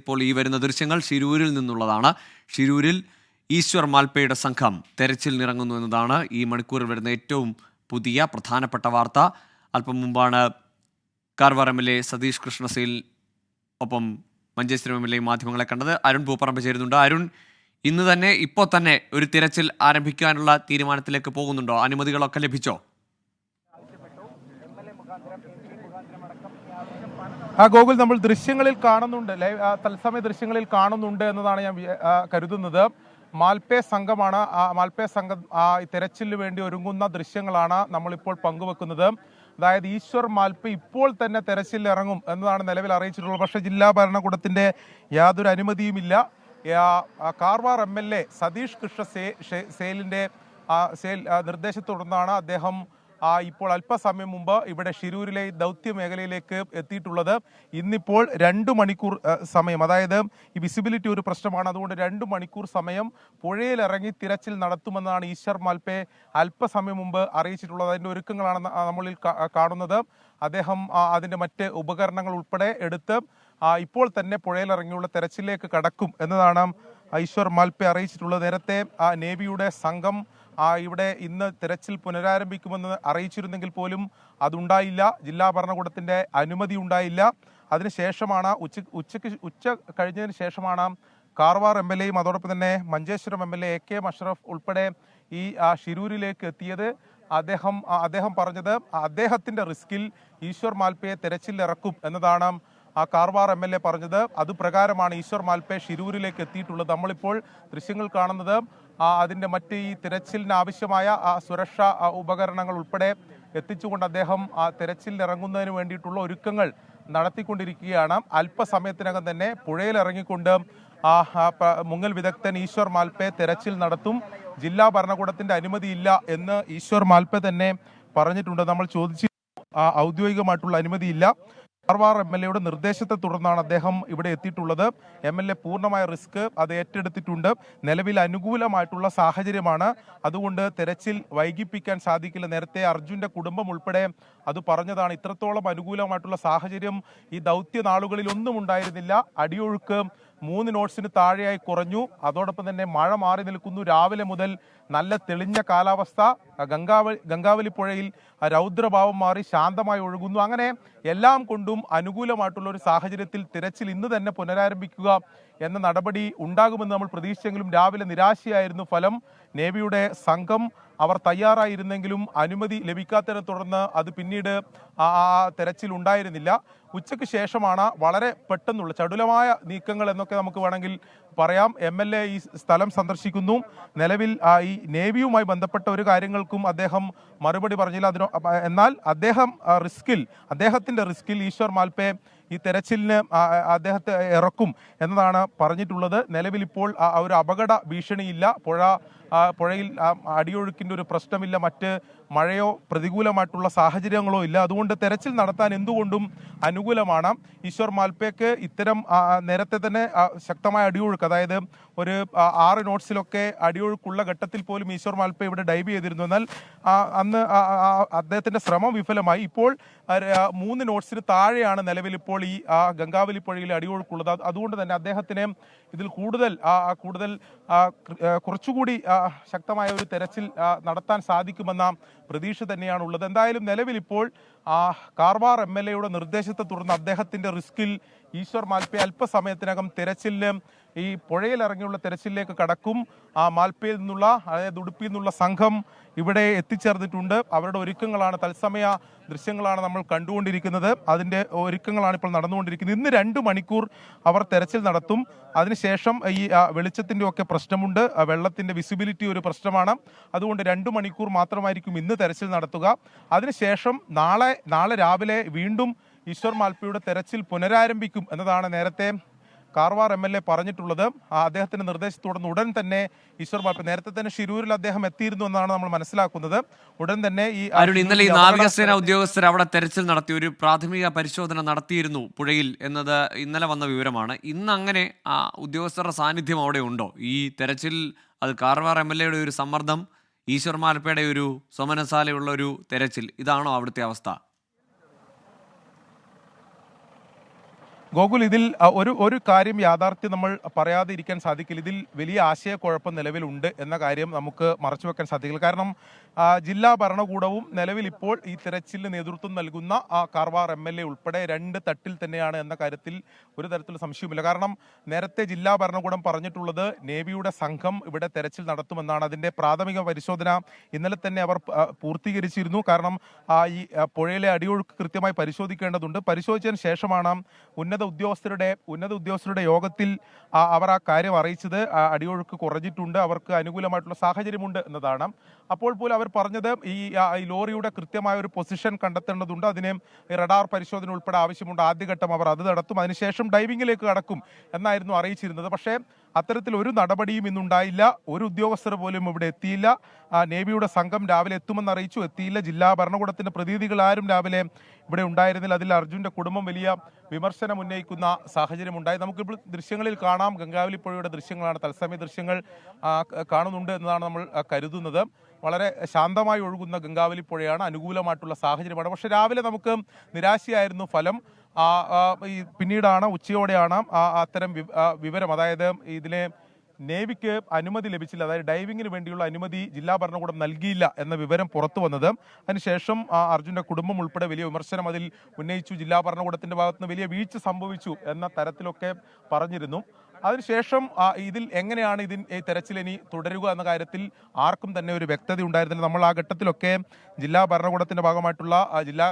ഇപ്പോൾ ഈ വരുന്ന ദൃശ്യങ്ങൾ ഷിരൂരിൽ നിന്നുള്ളതാണ്. ഷിരൂരിൽ ഈശ്വർ മാൽപ്പയുടെ സംഘം തെരച്ചിലിനിറങ്ങുന്നു എന്നതാണ് ഈ മണിക്കൂറിൽ വരുന്ന ഏറ്റവും പുതിയ പ്രധാനപ്പെട്ട വാർത്ത. അല്പം മുമ്പാണ് കാർവാർ MLA സതീഷ് കൃഷ്ണസേൽ ഒപ്പം മഞ്ചേശ്വരം MLA മാധ്യമങ്ങളെ കണ്ടത്. അരുൺ പൂപ്പറമ്പ് ചേരുന്നുണ്ട്. അരുൺ, ഇന്ന് തന്നെ ഇപ്പോൾ തന്നെ ഒരു തിരച്ചിൽ ആരംഭിക്കാനുള്ള തീരുമാനത്തിലേക്ക് പോകുന്നുണ്ടോ? അനുമതികളൊക്കെ ലഭിച്ചോ? ഗോകുൽ, നമ്മൾ ദൃശ്യങ്ങളിൽ കാണുന്നുണ്ട്, തത്സമയ ദൃശ്യങ്ങളിൽ കാണുന്നുണ്ട് എന്നതാണ് ഞാൻ കരുതുന്നത്. മാൽപ്പേ സംഘമാണ്. മാൽപ്പേ സംഘം തെരച്ചിലിന് വേണ്ടി ഒരുങ്ങുന്ന ദൃശ്യങ്ങളാണ് നമ്മളിപ്പോൾ പങ്കുവെക്കുന്നത്. അതായത് ഈശ്വർ മാൽപ്പ ഇപ്പോൾ തന്നെ തെരച്ചിലിൽ ഇറങ്ങും എന്നതാണ് നിലവിൽ അറിയിച്ചിട്ടുള്ളത്. പക്ഷേ ജില്ലാ ഭരണകൂടത്തിന്റെ യാതൊരു അനുമതിയുമില്ല. കാർവാർ MLA സതീഷ് കൃഷ്ണസേലിന്റെ നിർദ്ദേശത്തെ തുടർന്നാണ് അദ്ദേഹം ഇപ്പോൾ അല്പസമയം മുമ്പ് ഇവിടെ ഷിരൂരിലെ ദൗത്യ മേഖലയിലേക്ക് എത്തിയിട്ടുള്ളത്. ഇന്നിപ്പോൾ 2 മണിക്കൂർ സമയം, അതായത് ഈ വിസിബിലിറ്റി ഒരു പ്രശ്നമാണ്, അതുകൊണ്ട് 2 മണിക്കൂർ സമയം പുഴയിലിറങ്ങി തിരച്ചിൽ നടത്തുമെന്നാണ് ഈശ്വർ മാൽപ്പെ അല്പസമയം മുമ്പ് അറിയിച്ചിട്ടുള്ളത്. അതിൻ്റെ ഒരുക്കങ്ങളാണ് നമ്മളിൽ കാണുന്നത്. അദ്ദേഹം അതിൻ്റെ മറ്റ് ഉപകരണങ്ങൾ ഉൾപ്പെടെ എടുത്ത് ഇപ്പോൾ തന്നെ പുഴയിലിറങ്ങിയുള്ള തെരച്ചിലേക്ക് കടക്കും എന്നതാണ് ഈശ്വർ മാൽപ്പെ അറിയിച്ചിട്ടുള്ളത്. നേരത്തെ നേവിയുടെ സംഘം ഇവിടെ ഇന്ന് തെരച്ചിൽ പുനരാരംഭിക്കുമെന്ന് അറിയിച്ചിരുന്നെങ്കിൽ പോലും അതുണ്ടായില്ല. ജില്ലാ ഭരണകൂടത്തിന്റെ അനുമതി ഉണ്ടായില്ല. അതിനുശേഷമാണ് ഉച്ച കഴിഞ്ഞതിന് ശേഷമാണ് കാർവാർ MLAയും അതോടൊപ്പം തന്നെ മഞ്ചേശ്വരം MLA AK മഷ്റഫ് ഉൾപ്പെടെ ഈ ഷിരൂരിലേക്ക് എത്തിയത്. അദ്ദേഹം പറഞ്ഞത് അദ്ദേഹത്തിന്റെ റിസ്കിൽ ഈശ്വർ മാൽപ്പയെ തെരച്ചിലിറക്കും എന്നതാണ് കാർവാർ MLA പറഞ്ഞത്. അതുപ്രകാരമാണ് ഈശ്വർ മാൽപ്പെ ഷിരൂരിലേക്ക് എത്തിയിട്ടുള്ളത്. നമ്മളിപ്പോൾ ദൃശ്യങ്ങൾ കാണുന്നത് അതിൻ്റെ മറ്റ് ഈ തിരച്ചിലിന് ആവശ്യമായ സുരക്ഷാ ഉപകരണങ്ങൾ ഉൾപ്പെടെ എത്തിച്ചുകൊണ്ട് അദ്ദേഹം തിരച്ചിലിന് ഇറങ്ങുന്നതിന് വേണ്ടിയിട്ടുള്ള ഒരുക്കങ്ങൾ നടത്തിക്കൊണ്ടിരിക്കുകയാണ്. അല്പസമയത്തിനകം തന്നെ പുഴയിൽ ഇറങ്ങിക്കൊണ്ട് മുങ്ങൽ വിദഗ്ധൻ ഈശ്വർ മാൽപ്പെ തെരച്ചിൽ നടത്തും. ജില്ലാ ഭരണകൂടത്തിന്റെ അനുമതിയില്ല എന്ന് ഈശ്വർ മാൽപ്പെ തന്നെ പറഞ്ഞിട്ടുണ്ട്. നമ്മൾ ചോദിച്ചു, ഔദ്യോഗികമായിട്ടുള്ള അനുമതിയില്ല. കാർവാർ MLAയുടെ നിർദ്ദേശത്തെ തുടർന്നാണ് അദ്ദേഹം ഇവിടെ എത്തിയിട്ടുള്ളത്. MLA പൂർണ്ണമായ റിസ്ക് അത് ഏറ്റെടുത്തിട്ടുണ്ട്. നിലവിൽ അനുകൂലമായിട്ടുള്ള സാഹചര്യമാണ്, അതുകൊണ്ട് തെരച്ചിൽ വൈകിപ്പിക്കാൻ സാധിക്കില്ല. നേരത്തെ അർജുന്റെ കുടുംബം ഉൾപ്പെടെ അത് പറഞ്ഞതാണ്. ഇത്രത്തോളം അനുകൂലമായിട്ടുള്ള സാഹചര്യം ഈ ദൗത്യ നാളുകളിൽ ഒന്നും ഉണ്ടായിരുന്നില്ല. അടിയൊഴുക്ക് 3 നോട്ട്സിന് താഴെയായി കുറഞ്ഞു. അതോടൊപ്പം തന്നെ മഴ മാറി നിൽക്കുന്നു. രാവിലെ മുതൽ നല്ല തെളിഞ്ഞ കാലാവസ്ഥ. ഗംഗാവലി പുഴയിൽ രൗദ്രഭാവം മാറി ശാന്തമായി ഒഴുകുന്നു. അങ്ങനെ എല്ലാം കൊണ്ടും അനുകൂലമായിട്ടുള്ള ഒരു സാഹചര്യത്തിൽ തിരച്ചിൽ ഇന്ന് തന്നെ പുനരാരംഭിക്കുക എന്ന നടപടി ഉണ്ടാകുമെന്ന് നമ്മൾ പ്രതീക്ഷിച്ചെങ്കിലും രാവിലെ നിരാശയായിരുന്നു ഫലം. നേവിയുടെ സംഘം അവർ തയ്യാറായിരുന്നെങ്കിലും അനുമതി ലഭിക്കാത്തതിനെ തുടർന്ന് അത് പിന്നീട് തെരച്ചിൽ ഉണ്ടായിരുന്നില്ല. ഉച്ചയ്ക്ക് ശേഷമാണ് വളരെ പെട്ടെന്നുള്ള ചടുലമായ നീക്കങ്ങൾ എന്നൊക്കെ നമുക്ക് വേണമെങ്കിൽ പറയാം. MLA ഈ സ്ഥലം സന്ദർശിക്കുന്നു. നിലവിൽ ഈ നേവിയുമായി ബന്ധപ്പെട്ട ഒരു കാര്യങ്ങൾക്കും അദ്ദേഹം മറുപടി പറഞ്ഞില്ല. എന്നാൽ അദ്ദേഹത്തിന്റെ റിസ്കിൽ ഈശ്വർ മാൽപ്പെ ഈ തെരച്ചിലിന് അദ്ദേഹത്തെ ഇറക്കും എന്നതാണ് പറഞ്ഞിട്ടുള്ളത്. നിലവിൽ ഇപ്പോൾ ഒരു അപകട ഭീഷണിയില്ല. പുഴയിൽ അടിയൊഴുക്കിൻ്റെ ഒരു പ്രശ്നമില്ല. മറ്റ് മഴയോ പ്രതികൂലമായിട്ടുള്ള സാഹചര്യങ്ങളോ ഇല്ല. അതുകൊണ്ട് തെരച്ചിൽ നടത്താൻ എന്തുകൊണ്ടും അനുകൂലമാണ്. ഈശ്വർ മാൽപ്പയ്ക്ക് ഇത്തരം നേരത്തെ തന്നെ ശക്തമായ അടിയൊഴുക്ക്, അതായത് ഒരു 6 നോട്ട്സിലൊക്കെ അടിയൊഴുക്കുള്ള ഘട്ടത്തിൽ പോലും ഈശ്വർ മാൽപ്പ ഇവിടെ ഡൈവ് ചെയ്തിരുന്നു. എന്നാൽ അന്ന് അദ്ദേഹത്തിന്റെ ശ്രമം വിഫലമായി. ഇപ്പോൾ 3 നോട്ട്സിന് താഴെയാണ് നിലവിൽ ഇപ്പോൾ ഈ ഗംഗാവലി പുഴയിൽ അടിയൊഴുക്കുള്ളത്. അതുകൊണ്ട് തന്നെ അദ്ദേഹത്തിന് ഇതിൽ കൂടുതൽ കുറച്ചുകൂടി ശക്തമായ ഒരു തെരച്ചിൽ നടത്താൻ സാധിക്കുമെന്ന പ്രതീക്ഷ തന്നെയാണ് ഉള്ളത്. എന്തായാലും നിലവിൽ ഇപ്പോൾ കാർവാർ MLAയുടെ നിർദ്ദേശത്തെ തുടർന്ന് അദ്ദേഹത്തിന്റെ റിസ്കിൽ ഈശ്വർ മാൽപ്പെ അല്പസമയത്തിനകം തെരച്ചിലിന് ഈ പുഴയിൽ ഇറങ്ങിയുള്ള തെരച്ചിലിലേക്ക് കടക്കും. മാൽപ്പയിൽ നിന്നുള്ള, അതായത് ഉടുപ്പിയിൽ നിന്നുള്ള സംഘം ഇവിടെ എത്തിച്ചേർന്നിട്ടുണ്ട്. അവരുടെ ഒരുക്കങ്ങളാണ്, തത്സമയ ദൃശ്യങ്ങളാണ് നമ്മൾ കണ്ടുകൊണ്ടിരിക്കുന്നത്. അതിൻ്റെ ഒരുക്കങ്ങളാണ് ഇപ്പോൾ നടന്നുകൊണ്ടിരിക്കുന്നത്. ഇന്ന് 2 മണിക്കൂർ അവർ തെരച്ചിൽ നടത്തും. അതിനുശേഷം ഈ വെളിച്ചത്തിൻ്റെ ഒക്കെ പ്രശ്നമുണ്ട്, വെള്ളത്തിൻ്റെ വിസിബിലിറ്റി ഒരു പ്രശ്നമാണ്. അതുകൊണ്ട് 2 മണിക്കൂർ മാത്രമായിരിക്കും ഇന്ന് തെരച്ചിൽ നടത്തുക. അതിനുശേഷം നാളെ രാവിലെ വീണ്ടും ഈശ്വർ മാൽപ്പയുടെ തെരച്ചിൽ പുനരാരംഭിക്കും എന്നതാണ് നേരത്തെ കാർവാർ MLA പറഞ്ഞിട്ടുള്ളത്. അദ്ദേഹത്തിന്റെ നിർദ്ദേശത്തോടെ ഉടൻ തന്നെ ഈശ്വർ മാൽപ്പ, നേരത്തെ തന്നെ ഷിരൂരിൽ അദ്ദേഹം എത്തിയിരുന്നു എന്നാണ് നമ്മൾ മനസ്സിലാക്കുന്നത്. ഉടൻ തന്നെ ഇന്നലെ ഈ നാവികസേന ഉദ്യോഗസ്ഥർ അവിടെ തെരച്ചിൽ നടത്തി ഒരു പ്രാഥമിക പരിശോധന നടത്തിയിരുന്നു പുഴയിൽ എന്നത് ഇന്നലെ വന്ന വിവരമാണ്. ഇന്ന് അങ്ങനെ ഉദ്യോഗസ്ഥരുടെ സാന്നിധ്യം അവിടെ ഉണ്ടോ? ഈ തെരച്ചിൽ അത് കാർവാർ MLAയുടെ ഒരു സമ്മർദ്ദം, ഈശ്വർ മാൽപ്പയുടെ ഒരു സ്വമനസാലയുള്ള ഒരു തെരച്ചിൽ, ഇതാണോ അവിടുത്തെ അവസ്ഥ? ഗോകുൽ, ഇതിൽ ഒരു ഒരു കാര്യം യാഥാർത്ഥ്യം നമ്മൾ പറയാതെ ഇരിക്കാൻ സാധിക്കില്ല. ഇതിൽ വലിയ ആശയക്കുഴപ്പം നിലവിലുണ്ട് എന്ന കാര്യം നമുക്ക് മറച്ചുവെക്കാൻ സാധിക്കില്ല. കാരണം ജില്ലാ ഭരണകൂടവും നിലവിൽ ഇപ്പോൾ ഈ തെരച്ചിലിന് നേതൃത്വം നൽകുന്ന കാർവാർ MLA ഉൾപ്പെടെ രണ്ട് തട്ടിൽ തന്നെയാണ് എന്ന കാര്യത്തിൽ ഒരു തരത്തിലുള്ള സംശയവുമില്ല. കാരണം നേരത്തെ ജില്ലാ ഭരണകൂടം പറഞ്ഞിട്ടുള്ളത് നേവിയുടെ സംഘം ഇവിടെ തെരച്ചിൽ നടത്തുമെന്നാണ്. അതിന്റെ പ്രാഥമിക പരിശോധന ഇന്നലെ തന്നെ അവർ പൂർത്തീകരിച്ചിരുന്നു. കാരണം ഈ പുഴയിലെ അടിയൊഴുക്ക് കൃത്യമായി പരിശോധിക്കേണ്ടതുണ്ട്. പരിശോധിച്ചതിന് ശേഷമാണ് ഉന്നത ഉദ്യോഗസ്ഥരുടെ യോഗത്തിൽ അവർ ആ കാര്യം അറിയിച്ചത്. അടിയൊഴുക്ക് കുറഞ്ഞിട്ടുണ്ട്, അവർക്ക് അനുകൂലമായിട്ടുള്ള സാഹചര്യമുണ്ട് എന്നതാണ്. അപ്പോൾ പോലും അവർ പറഞ്ഞത് ഈ ലോറിയുടെ കൃത്യമായ ഒരു പൊസിഷൻ കണ്ടെത്തേണ്ടതുണ്ട്, അതിന് റഡാർ പരിശോധന ഉൾപ്പെടെ ആവശ്യമുണ്ട്. ആദ്യഘട്ടം അവർ അത് നടത്തും, അതിനുശേഷം ഡൈവിംഗിലേക്ക് കടക്കും എന്നായിരുന്നു അറിയിച്ചിരുന്നത്. പക്ഷേ അത്തരത്തിൽ ഒരു നടപടിയും ഇന്നുണ്ടായില്ല. ഒരു ഉദ്യോഗസ്ഥർ പോലും ഇവിടെ എത്തിയില്ല. നേവിയുടെ സംഘം രാവിലെ എത്തുമെന്ന് അറിയിച്ചു, എത്തിയില്ല. ജില്ലാ ഭരണകൂടത്തിന്റെ പ്രതിനിധികൾ ആരും രാവിലെ ഇവിടെ ഉണ്ടായിരുന്നില്ല. അതിൽ അർജുന്റെ കുടുംബം വലിയ വിമർശനം ഉന്നയിക്കുന്ന സാഹചര്യം ഉണ്ടായി. നമുക്കിപ്പോൾ ദൃശ്യങ്ങളിൽ കാണാം, ഗംഗാവലി പുഴയുടെ ദൃശ്യങ്ങളാണ്, തത്സമയ ദൃശ്യങ്ങൾ കാണുന്നുണ്ട് എന്നതാണ് നമ്മൾ കരുതുന്നത്. വളരെ ശാന്തമായി ഒഴുകുന്ന ഗംഗാവലി പുഴയാണ്, അനുകൂലമായിട്ടുള്ള സാഹചര്യമാണ്. പക്ഷെ രാവിലെ നമുക്ക് നിരാശയായിരുന്നു ഫലം. പിന്നീടാണ് ഉച്ചയോടെയാണ് അത്തരം വിവരം, അതായത് ഇതിലെ നേവിക്ക് അനുമതി ലഭിച്ചില്ല, അതായത് ഡൈവിങ്ങിന് വേണ്ടിയുള്ള അനുമതി ജില്ലാ ഭരണകൂടം നൽകിയില്ല എന്ന വിവരം പുറത്തു വന്നത്. അതിനുശേഷം അർജുന്റെ കുടുംബം ഉൾപ്പെടെ വലിയ വിമർശനം അതിൽ ഉന്നയിച്ചു. ജില്ലാ ഭരണകൂടത്തിന്റെ ഭാഗത്തുനിന്ന് വലിയ വീഴ്ച സംഭവിച്ചു എന്ന തരത്തിലൊക്കെ പറഞ്ഞിരുന്നു. അതിനുശേഷം ഇതിൽ എങ്ങനെയാണ് ഈ തെരച്ചിൽ ഇനി തുടരുക എന്ന കാര്യത്തിൽ ആർക്കും തന്നെ ഒരു വ്യക്തത ഉണ്ടായിരുന്നില്ല. നമ്മൾ ആ ഘട്ടത്തിലൊക്കെ ജില്ലാ ഭരണകൂടത്തിന്റെ ഭാഗമായിട്ടുള്ള ജില്ലാ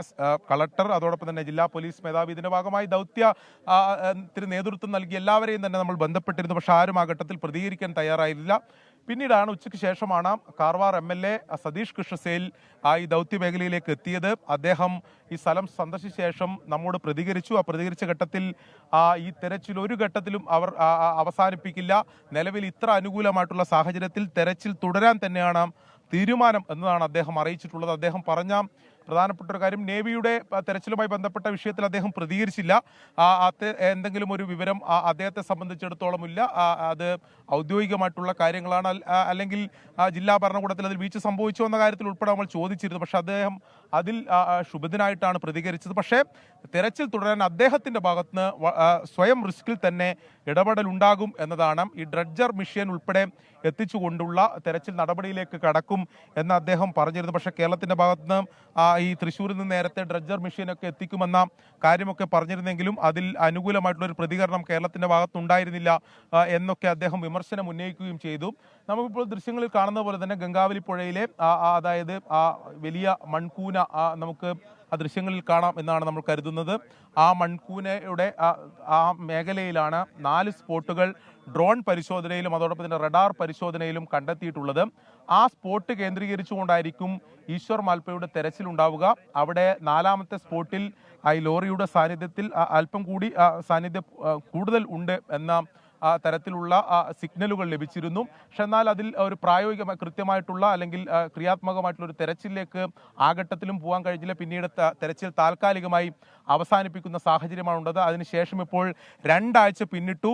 കളക്ടർ, അതോടൊപ്പം തന്നെ ജില്ലാ പോലീസ് മേധാവി, ഇതിന്റെ ഭാഗമായി ദൗത്യത്തിന് നേതൃത്വം നൽകി എല്ലാവരെയും തന്നെ നമ്മൾ ബന്ധപ്പെട്ടിരുന്നു. പക്ഷെ ആരും ആ ഘട്ടത്തിൽ പ്രതികരിക്കാൻ തയ്യാറായില്ല. പിന്നീടാണ് ഉച്ചയ്ക്ക് ശേഷമാണ് കാർവാർ MLA സതീഷ് കൃഷ്ണസേൽ ഈ ദൗത്യ മേഖലയിലേക്ക് എത്തിയത്. അദ്ദേഹം ഈ സ്ഥലം സന്ദർശിച്ച ശേഷം നമ്മോട് പ്രതികരിച്ചു. ആ പ്രതികരിച്ച ഘട്ടത്തിൽ ഈ തെരച്ചിൽ ഒരു ഘട്ടത്തിലും അവർ അവസാനിപ്പിക്കില്ല, നിലവിൽ ഇത്ര അനുകൂലമായിട്ടുള്ള സാഹചര്യത്തിൽ തെരച്ചിൽ തുടരാൻ തന്നെയാണ് തീരുമാനം എന്നതാണ് അദ്ദേഹം അറിയിച്ചിട്ടുള്ളത്. അദ്ദേഹം പറഞ്ഞ പ്രധാനപ്പെട്ട ഒരു കാര്യം, നേവിയുടെ തെരച്ചിലുമായി ബന്ധപ്പെട്ട വിഷയത്തിൽ അദ്ദേഹം പ്രതികരിച്ചില്ല. എന്തെങ്കിലും ഒരു വിവരം അദ്ദേഹത്തെ സംബന്ധിച്ചിടത്തോളം ഇല്ല. അത് ഔദ്യോഗികമായിട്ടുള്ള കാര്യങ്ങളാണ്, അല്ലെങ്കിൽ ജില്ലാ ഭരണകൂടത്തിൽ അതിൽ വീഴ്ച സംഭവിച്ചു എന്ന കാര്യത്തിൽ ഉൾപ്പെടെ നമ്മൾ ചോദിച്ചിരുന്നു. പക്ഷെ അദ്ദേഹം അതിൽ ക്ഷുഭിതനായിട്ടാണ് പ്രതികരിച്ചത്. പക്ഷേ തെരച്ചിൽ തുടരാൻ അദ്ദേഹത്തിന്റെ ഭാഗത്തുനിന്ന് സ്വയം റിസ്കിൽ തന്നെ ഇടപെടൽ ഉണ്ടാകും എന്നതാണ്. ഈ ഡ്രഡ്ജർ മിഷൻ ഉൾപ്പെടെ എത്തിച്ചുകൊണ്ടുള്ള തെരച്ചിൽ നടപടിയിലേക്ക് കടക്കും എന്ന് അദ്ദേഹം പറഞ്ഞിരുന്നു. പക്ഷേ കേരളത്തിന്റെ ഭാഗത്തുനിന്ന് ഈ തൃശ്ശൂരിൽ നിന്ന് നേരത്തെ ഡ്രഡ്ജർ മെഷീനൊക്കെ എത്തിക്കുമെന്ന കാര്യമൊക്കെ പറഞ്ഞിരുന്നെങ്കിലും അതിൽ അനുകൂലമായിട്ടുള്ള ഒരു പ്രതികരണം കേരളത്തിന്റെ ഭാഗത്തുണ്ടായിരുന്നില്ല എന്നൊക്കെ അദ്ദേഹം വിമർശനം ഉന്നയിക്കുകയും ചെയ്തു. നമുക്കിപ്പോൾ ദൃശ്യങ്ങളിൽ കാണുന്ന പോലെ തന്നെ ഗംഗാവലി പുഴയിലെ അതായത് വലിയ മൺകൂന നമുക്ക് ആ ദൃശ്യങ്ങളിൽ കാണാം എന്നാണ് നമ്മൾ കരുതുന്നത്. ആ മൺകൂനയുടെ ആ മേഖലയിലാണ് 4 സ്പോട്ടുകൾ ഡ്രോൺ പരിശോധനയിലും അതോടൊപ്പം തന്നെ റഡാർ പരിശോധനയിലും കണ്ടെത്തിയിട്ടുള്ളത്. ആ സ്പോട്ട് കേന്ദ്രീകരിച്ചുകൊണ്ടായിരിക്കും ഈശ്വർ മാൽപ്പയുടെ തെരച്ചിലുണ്ടാവുക. അവിടെ 4ാമത്തെ സ്പോട്ടിൽ ഈ ലോറിയുടെ സാന്നിധ്യത്തിൽ അല്പം കൂടി സാന്നിധ്യം കൂടുതൽ ഉണ്ട് എന്ന തരത്തിലുള്ള സിഗ്നലുകൾ ലഭിച്ചിരുന്നു. പക്ഷെ എന്നാൽ അതിൽ ഒരു പ്രായോഗികമായി കൃത്യമായിട്ടുള്ള അല്ലെങ്കിൽ ക്രിയാത്മകമായിട്ടുള്ള ഒരു തെരച്ചിലേക്ക് ആ ഘട്ടത്തിലും പോകാൻ കഴിഞ്ഞില്ല. പിന്നീട് തെരച്ചിൽ താൽക്കാലികമായി അവസാനിപ്പിക്കുന്ന സാഹചര്യമാണ് ഉള്ളത്. അതിനുശേഷം ഇപ്പോൾ 2 ആഴ്ച പിന്നിട്ടു.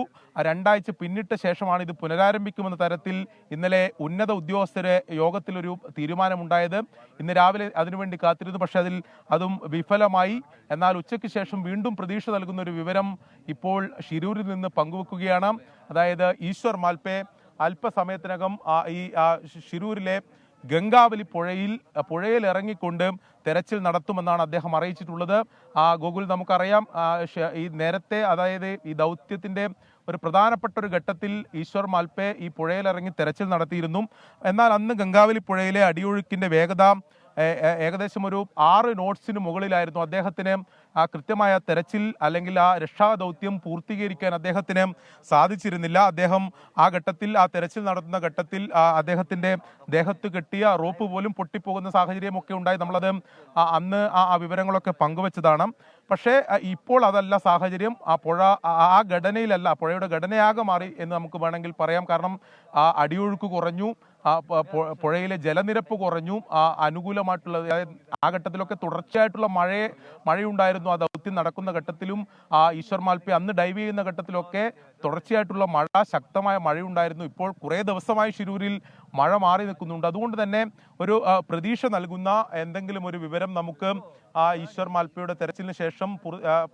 2 ആഴ്ച പിന്നിട്ട ശേഷമാണ് ഇത് പുനരാരംഭിക്കുമെന്ന തരത്തിൽ ഇന്നലെ ഉന്നത ഉദ്യോഗസ്ഥരെ യോഗത്തിലൊരു തീരുമാനമുണ്ടായത്. ഇന്ന് രാവിലെ അതിനുവേണ്ടി കാത്തിരുന്നു, പക്ഷെ അതും വിഫലമായി. എന്നാൽ ഉച്ചയ്ക്ക് ശേഷം വീണ്ടും പ്രതീക്ഷ നൽകുന്ന ഒരു വിവരം ഇപ്പോൾ ഷിരൂരിൽ നിന്ന് പങ്കുവെക്കുകയാണ്. അതായത് ഈശ്വർ മാൽപ്പെ അല്പസമയത്തിനകം ഈ ഷിരൂരിലെ ഗംഗാവലി പുഴയിൽ ഇറങ്ങിക്കൊണ്ട് തെരച്ചിൽ നടത്തുമെന്നാണ് അദ്ദേഹം അറിയിച്ചിട്ടുള്ളത്. ഗോകുൽ, നമുക്കറിയാം ഈ നേരത്തെ, അതായത് ഈ ദൗത്യത്തിന്റെ ഒരു പ്രധാനപ്പെട്ട ഒരു ഘട്ടത്തിൽ ഈശ്വർ മാൽപ്പെ ഈ പുഴയിലിറങ്ങി തെരച്ചിൽ നടത്തിയിരുന്നു. എന്നാൽ അന്ന് ഗംഗാവലി പുഴയിലെ അടിയൊഴുക്കിന്റെ വേഗത ഏകദേശം ഒരു 6 നോട്ട്സിന് മുകളിലായിരുന്നു. അദ്ദേഹത്തിന് കൃത്യമായ തെരച്ചിൽ അല്ലെങ്കിൽ രക്ഷാദൗത്യം പൂർത്തീകരിക്കാൻ അദ്ദേഹത്തിന് സാധിച്ചിരുന്നില്ല. അദ്ദേഹം ആ ഘട്ടത്തിൽ തെരച്ചിൽ നടത്തുന്ന ഘട്ടത്തിൽ അദ്ദേഹത്തിന്റെ ദേഹത്ത് കെട്ടിയ റോപ്പ് പോലും പൊട്ടിപ്പോകുന്ന സാഹചര്യമൊക്കെ ഉണ്ടായി. നമ്മളത് അന്ന് ആ വിവരങ്ങളൊക്കെ പങ്കുവച്ചതാണ്. പക്ഷേ ഇപ്പോൾ അതല്ല സാഹചര്യം. പുഴ ആ ഘടനയിലല്ല, പുഴയുടെ ഘടനയാകെ മാറി എന്ന് നമുക്ക് വേണമെങ്കിൽ പറയാം. കാരണം അടിയൊഴുക്ക് കുറഞ്ഞു, പുഴയിലെ ജലനിരപ്പ് കുറഞ്ഞു, അനുകൂലമായിട്ടുള്ള ആ ഘട്ടത്തിലൊക്കെ തുടർച്ചയായിട്ടുള്ള മഴയുണ്ടായിരുന്നു. ആ ദൗത്യം നടക്കുന്ന ഘട്ടത്തിലും ഈശ്വർ മാൽപ്പെ അന്ന് ഡൈവ് ചെയ്യുന്ന ഘട്ടത്തിലൊക്കെ തുടർച്ചയായിട്ടുള്ള മഴ, ശക്തമായ മഴയുണ്ടായിരുന്നു. ഇപ്പോൾ കുറേ ദിവസമായി ശിരൂരിൽ മഴ മാറി നിൽക്കുന്നുണ്ട്. അതുകൊണ്ട് തന്നെ ഒരു പ്രതീക്ഷ നൽകുന്ന എന്തെങ്കിലും ഒരു വിവരം നമുക്ക് ഈശ്വർ മാൽപ്പയുടെ തെരച്ചിലിന് ശേഷം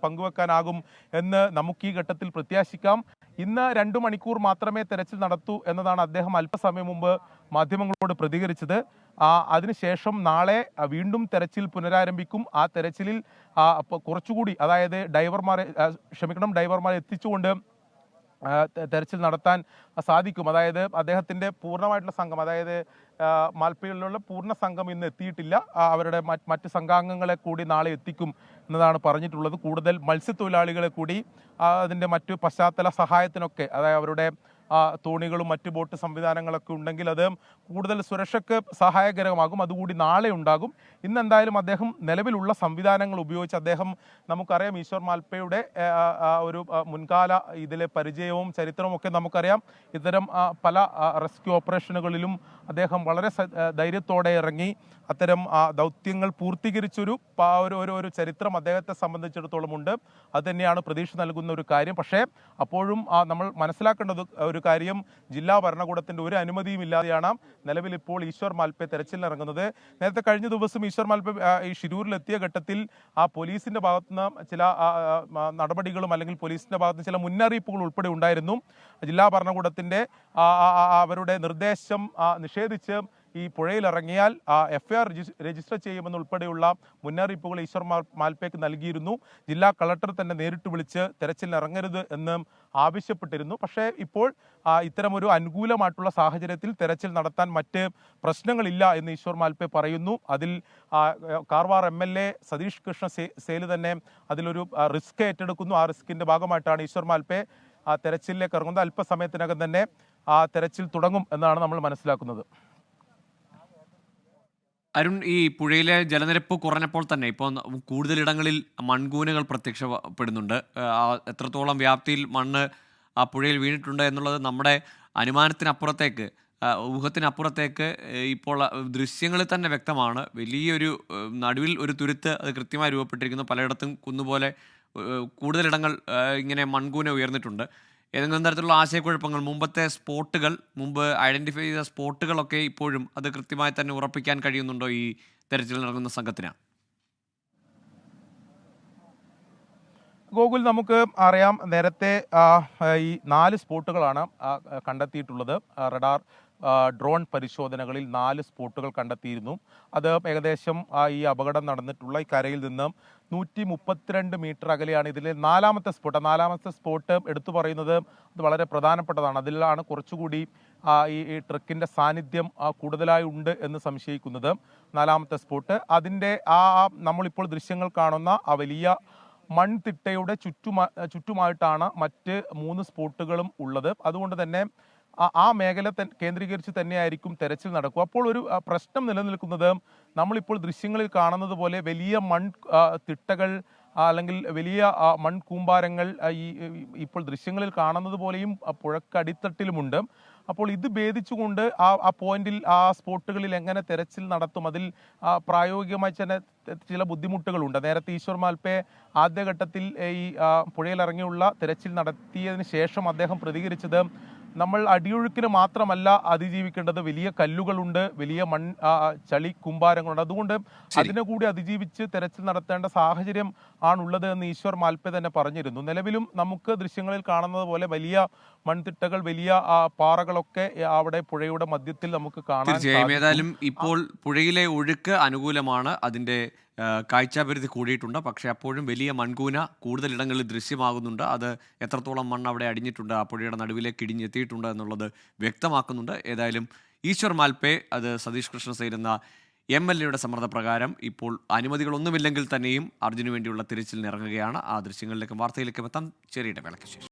പങ്കുവെക്കാനാകും എന്ന് നമുക്ക് ഈ ഘട്ടത്തിൽ പ്രത്യാശിക്കാം. ഇന്ന് 2 മണിക്കൂർ മാത്രമേ തെരച്ചിൽ നടത്തൂ എന്നതാണ് അദ്ദേഹം അല്പസമയം മുമ്പ് മാധ്യമങ്ങളോട് പ്രതികരിച്ചത്. അതിനുശേഷം നാളെ വീണ്ടും തെരച്ചിൽ പുനരാരംഭിക്കും. ആ തെരച്ചിലിൽ കുറച്ചുകൂടി, അതായത് ഡൈവർമാരെ എത്തിച്ചുകൊണ്ട് തെരച്ചിൽ നടത്താൻ സാധിക്കും. അതായത് അദ്ദേഹത്തിൻ്റെ പൂർണ്ണമായിട്ടുള്ള സംഘം, അതായത് മാൽപ്പയിലുള്ള പൂർണ്ണ സംഘം ഇന്ന് എത്തിയിട്ടില്ല. അവരുടെ മറ്റ് സംഘാംഗങ്ങളെ കൂടി നാളെ എത്തിക്കും എന്നതാണ് പറഞ്ഞിട്ടുള്ളത്. കൂടുതൽ മത്സ്യത്തൊഴിലാളികളെ കൂടി അതിൻ്റെ മറ്റു പശ്ചാത്തല സഹായത്തിനൊക്കെ, അതായത് അവരുടെ തോണികളും മറ്റ് ബോട്ട് സംവിധാനങ്ങളൊക്കെ ഉണ്ടെങ്കിൽ അത് കൂടുതൽ സുരക്ഷയ്ക്ക് സഹായകരമാകും. അതുകൂടി നാളെ ഉണ്ടാകും. ഇന്ന് എന്തായാലും അദ്ദേഹം നിലവിലുള്ള സംവിധാനങ്ങൾ ഉപയോഗിച്ച്, നമുക്കറിയാം ഈശ്വർ മാൽപ്പയുടെ ഒരു മുൻകാല ഇതിലെ പരിചയവും ചരിത്രവും ഒക്കെ നമുക്കറിയാം. ഇത്തരം പല റെസ്ക്യൂ ഓപ്പറേഷനുകളിലും അദ്ദേഹം വളരെ ധൈര്യത്തോടെ ഇറങ്ങി അത്തരം ദൗത്യങ്ങൾ പൂർത്തീകരിച്ചൊരു ഒരു ചരിത്രം അദ്ദേഹത്തെ സംബന്ധിച്ചിടത്തോളം ഉണ്ട്. അത് തന്നെയാണ് പ്രതീക്ഷ നൽകുന്ന ഒരു കാര്യം. പക്ഷേ അപ്പോഴും നമ്മൾ മനസ്സിലാക്കേണ്ടത് ഒരു കാര്യം, ജില്ലാ ഭരണകൂടത്തിൻ്റെ ഒരു അനുമതിയും ഇല്ലാതെയാണ് നിലവിൽ ഇപ്പോൾ ഈശ്വർ മാൽപ്പെ തെരച്ചിലിനിറങ്ങുന്നത്. നേരത്തെ കഴിഞ്ഞ ദിവസം ഈശ്വർ മാൽപ്പെ ഈ ശിരൂരിലെത്തിയ ഘട്ടത്തിൽ പോലീസിന്റെ ഭാഗത്തുനിന്ന് ചില നടപടികളും അല്ലെങ്കിൽ പോലീസിന്റെ ഭാഗത്ത് ചില മുന്നറിയിപ്പുകൾ ഉൾപ്പെടെ ഉണ്ടായിരുന്നു. ജില്ലാ ഭരണകൂടത്തിന്റെ അവരുടെ നിർദ്ദേശം നിഷേധിച്ച് ഈ പുഴയിലിറങ്ങിയാൽ FIR രജിസ്റ്റർ ചെയ്യുമെന്നുൾപ്പെടെയുള്ള മുന്നറിയിപ്പുകൾ ഈശ്വർ മാൽപ്പയ്ക്ക് നൽകിയിരുന്നു. ജില്ലാ കളക്ടർ തന്നെ നേരിട്ട് വിളിച്ച് തെരച്ചിലിന് ഇറങ്ങരുത് എന്ന് ആവശ്യപ്പെട്ടിരുന്നു. പക്ഷേ ഇപ്പോൾ ഇത്തരമൊരു അനുകൂലമായിട്ടുള്ള സാഹചര്യത്തിൽ തെരച്ചിൽ നടത്താൻ മറ്റ് പ്രശ്നങ്ങളില്ല എന്ന് ഈശ്വർ മാൽപ്പെ പറയുന്നു. അതിൽ കാർവാർ MLA സതീഷ് കൃഷ്ണ സേല് തന്നെ അതിലൊരു റിസ്ക് ഏറ്റെടുക്കുന്നു. ആ റിസ്കിന്റെ ഭാഗമായിട്ടാണ് ഈശ്വർ മാൽപ്പെ തെരച്ചിലിലേക്ക് ഇറങ്ങുന്നത്. അല്പസമയത്തിനകം തന്നെ തെരച്ചിൽ തുടങ്ങും എന്നാണ് നമ്മൾ മനസ്സിലാക്കുന്നത്. അരുൺ, ഈ പുഴയിലെ ജലനിരപ്പ് കുറഞ്ഞപ്പോൾ തന്നെ ഇപ്പോൾ കൂടുതലിടങ്ങളിൽ മൺകൂനകൾ പ്രത്യക്ഷപ്പെടുന്നുണ്ട്. എത്രത്തോളം വ്യാപ്തിയിൽ മണ്ണ് ആ പുഴയിൽ വീണിട്ടുണ്ട് എന്നുള്ളത് നമ്മുടെ അനുമാനത്തിനപ്പുറത്തേക്ക്, ഊഹത്തിനപ്പുറത്തേക്ക് ഇപ്പോൾ ദൃശ്യങ്ങളിൽ തന്നെ വ്യക്തമാണ്. വലിയൊരു നടുവിൽ ഒരു തുരുത്ത് അത് കൃത്യമായി രൂപപ്പെട്ടിരിക്കുന്നു. പലയിടത്തും കുന്നുപോലെ കൂടുതലിടങ്ങൾ ഇങ്ങനെ മൺകൂന ഉയർന്നിട്ടുണ്ട്. ഏതെങ്കിലും തരത്തിലുള്ള ആശയക്കുഴപ്പങ്ങൾ, മുമ്പ് ഐഡന്റിഫൈ ചെയ്ത സ്പോട്ടുകളൊക്കെ ഇപ്പോഴും അത് കൃത്യമായി തന്നെ ഉറപ്പിക്കാൻ കഴിയുന്നുണ്ടോ ഈ തെരച്ചിൽ നടക്കുന്ന സംഘത്തിന്? ഗോകുൽ, നമുക്ക് അറിയാം, നേരത്തെ ഈ 4 സ്പോട്ടുകളാണ് കണ്ടെത്തിയിട്ടുള്ളത്. റഡാർ ഡ്രോൺ പരിശോധനകളിൽ 4 സ്പോട്ടുകൾ കണ്ടെത്തിയിരുന്നു. അത് ഏകദേശം ഈ അപകടം നടന്നിട്ടുള്ള ഈ കരയിൽ നിന്ന് 132 മീറ്റർ അകലെയാണ്. ഇതിൽ നാലാമത്തെ സ്പോട്ട് എടുത്തു പറയുന്നത് അത് വളരെ പ്രധാനപ്പെട്ടതാണ്. അതിലാണ് കുറച്ചുകൂടി ഈ ട്രക്കിൻ്റെ സാന്നിധ്യം കൂടുതലായി ഉണ്ട് എന്ന് സംശയിക്കുന്നത്. 4ാമത്തെ സ്പോട്ട് അതിൻ്റെ നമ്മളിപ്പോൾ ദൃശ്യങ്ങൾ കാണുന്ന ആ വലിയ മൺതിട്ടയുടെ ചുറ്റുമായിട്ടാണ് മറ്റ് 3 സ്പോട്ടുകളും ഉള്ളത്. അതുകൊണ്ട് തന്നെ ആ മേഖല കേന്ദ്രീകരിച്ച് തന്നെയായിരിക്കും തെരച്ചിൽ നടക്കുക. അപ്പോൾ ഒരു പ്രശ്നം നിലനിൽക്കുന്നത്, നമ്മളിപ്പോൾ ദൃശ്യങ്ങളിൽ കാണുന്നത് പോലെ വലിയ തിട്ടകൾ അല്ലെങ്കിൽ വലിയ മൺകൂമ്പാരങ്ങൾ ഇപ്പോൾ ദൃശ്യങ്ങളിൽ കാണുന്നത് പോലെയും പുഴക്കടിത്തട്ടിലുമുണ്ട്. അപ്പോൾ ഇത് ഭേദിച്ചുകൊണ്ട് ആ പോയിന്റിൽ, ആ സ്പോട്ടുകളിൽ എങ്ങനെ തെരച്ചിൽ നടത്തും? അതിൽ പ്രായോഗികമായി തന്നെ ചില ബുദ്ധിമുട്ടുകളുണ്ട്. നേരത്തെ ഈശ്വർ മാൽപ്പെ ആദ്യഘട്ടത്തിൽ ഈ പുഴയിലിറങ്ങിയുള്ള തെരച്ചിൽ നടത്തിയതിന് ശേഷം അദ്ദേഹം പ്രതികരിച്ചത്, നമ്മൾ അടിയൊഴുക്കിന് മാത്രമല്ല അതിജീവിക്കേണ്ടത്, വലിയ കല്ലുകളുണ്ട്, വലിയ ചളി കൂമ്പാരങ്ങളുണ്ട്. അതുകൊണ്ട് അതിനെ കൂടി അതിജീവിച്ച് തെരച്ചിൽ നടത്തേണ്ട സാഹചര്യം ആണുള്ളത് എന്ന് ഈശ്വർ മാൽപ്പെ തന്നെ പറഞ്ഞിരുന്നു. നിലവിലും നമുക്ക് ദൃശ്യങ്ങളിൽ കാണുന്നത് പോലെ വലിയ മൺതിട്ടകൾ, വലിയ പാറകളൊക്കെ അവിടെ പുഴയുടെ മധ്യത്തിൽ നമുക്ക് കാണാൻ സാധിക്കും. ഏതായാലും ഇപ്പോൾ പുഴയിലെ ഒഴുക്ക് അനുകൂലമാണ്, അതിൻ്റെ കാഴ്ചാപരിധി കൂടിയിട്ടുണ്ട്. പക്ഷേ അപ്പോഴും വലിയ മൺകൂന കൂടുതലിടങ്ങളിൽ ദൃശ്യമാകുന്നുണ്ട്. അത് എത്രത്തോളം മണ്ണ് അവിടെ അടിഞ്ഞിട്ടുണ്ട്, ആ പുഴയുടെ നടുവിലേക്ക് ഇടിഞ്ഞെത്തിയിട്ടുണ്ട് എന്നുള്ളത് വ്യക്തമാക്കുന്നുണ്ട്. ഏതായാലും ഈശ്വർ മാൽപ്പെ, അത് സതീഷ് കൃഷ്ണ സേൽ എന്ന MLA സമ്മർദ്ദപ്രകാരം ഇപ്പോൾ അനുമതികളൊന്നുമില്ലെങ്കിൽ തന്നെയും അർജുന് വേണ്ടിയുള്ള തിരച്ചിലിന് ഇറങ്ങുകയാണ്. ആ ദൃശ്യങ്ങളിലേക്കും വാർത്തയിലേക്കും എത്താം ചെറിയ ഇടവേളയ്ക്ക് ശേഷം.